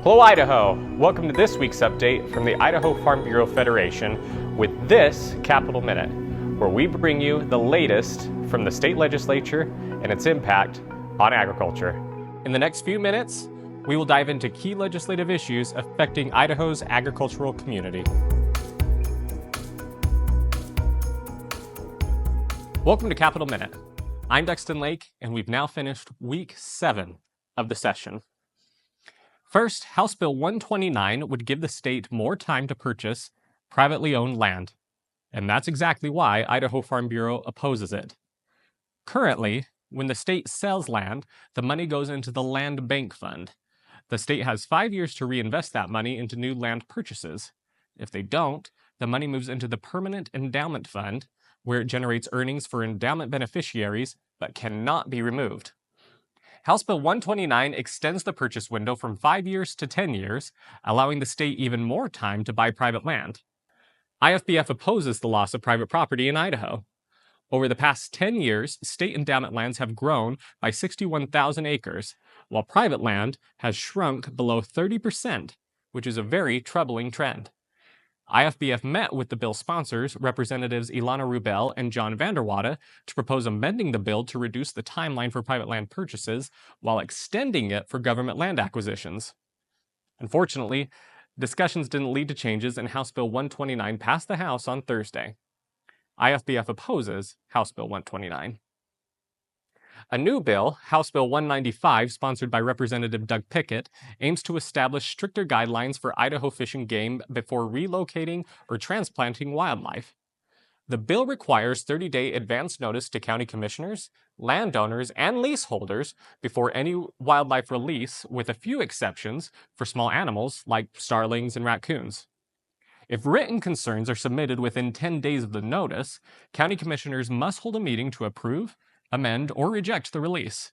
Hello, Idaho. Welcome to this week's update from the Idaho Farm Bureau Federation with this Capital Minute, where we bring you the latest from the state legislature and its impact on agriculture. In the next few minutes, we will dive into key legislative issues affecting Idaho's agricultural community. Welcome to Capital Minute. I'm Dexton Lake, and we've now finished week 7 of the session. First, House Bill 129 would give the state more time to purchase privately owned land, and that's exactly why Idaho Farm Bureau opposes it. Currently, when the state sells land, the money goes into the Land Bank Fund. The state has 5 years to reinvest that money into new land purchases. If they don't, the money moves into the Permanent Endowment Fund, where it generates earnings for endowment beneficiaries but cannot be removed. House Bill 129 extends the purchase window from 5 years to 10 years, allowing the state even more time to buy private land. IFBF opposes the loss of private property in Idaho. Over the past 10 years, state endowment lands have grown by 61,000 acres, while private land has shrunk below 30%, which is a very troubling trend. IFBF met with the bill sponsors, Representatives Ilana Rubel and John Vanderwada, to propose amending the bill to reduce the timeline for private land purchases while extending it for government land acquisitions. Unfortunately, discussions didn't lead to changes, and House Bill 129 passed the House on Thursday. IFBF opposes House Bill 129. A new bill, House Bill 195, sponsored by Representative Doug Pickett, aims to establish stricter guidelines for Idaho Fish and Game before relocating or transplanting wildlife. The bill requires 30-day advance notice to county commissioners, landowners, and leaseholders before any wildlife release, with a few exceptions for small animals like starlings and raccoons. If written concerns are submitted within 10 days of the notice, county commissioners must hold a meeting to approve, amend, or reject the release.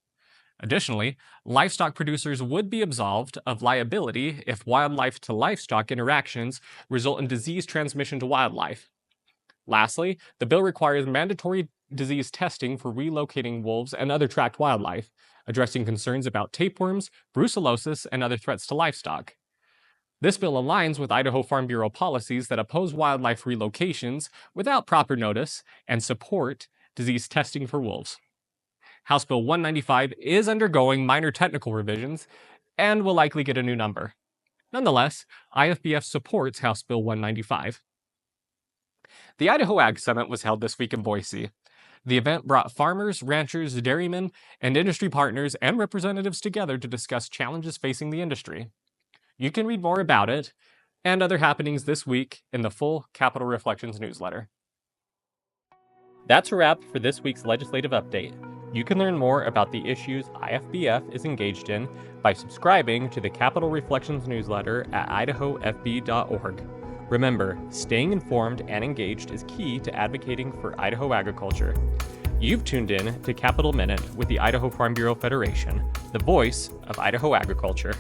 Additionally, livestock producers would be absolved of liability if wildlife-to-livestock interactions result in disease transmission to wildlife. Lastly, the bill requires mandatory disease testing for relocating wolves and other tracked wildlife, addressing concerns about tapeworms, brucellosis, and other threats to livestock. This bill aligns with Idaho Farm Bureau policies that oppose wildlife relocations without proper notice and support disease testing for wolves. House Bill 195 is undergoing minor technical revisions and will likely get a new number. Nonetheless, IFBF supports House Bill 195. The Idaho Ag Summit was held this week in Boise. The event brought farmers, ranchers, dairymen, and industry partners and representatives together to discuss challenges facing the industry. You can read more about it and other happenings this week in the full Capital Reflections newsletter. That's a wrap for this week's legislative update. You can learn more about the issues IFBF is engaged in by subscribing to the Capital Reflections newsletter at idahofb.org. Remember, staying informed and engaged is key to advocating for Idaho agriculture. You've tuned in to Capital Minute with the Idaho Farm Bureau Federation, the voice of Idaho agriculture.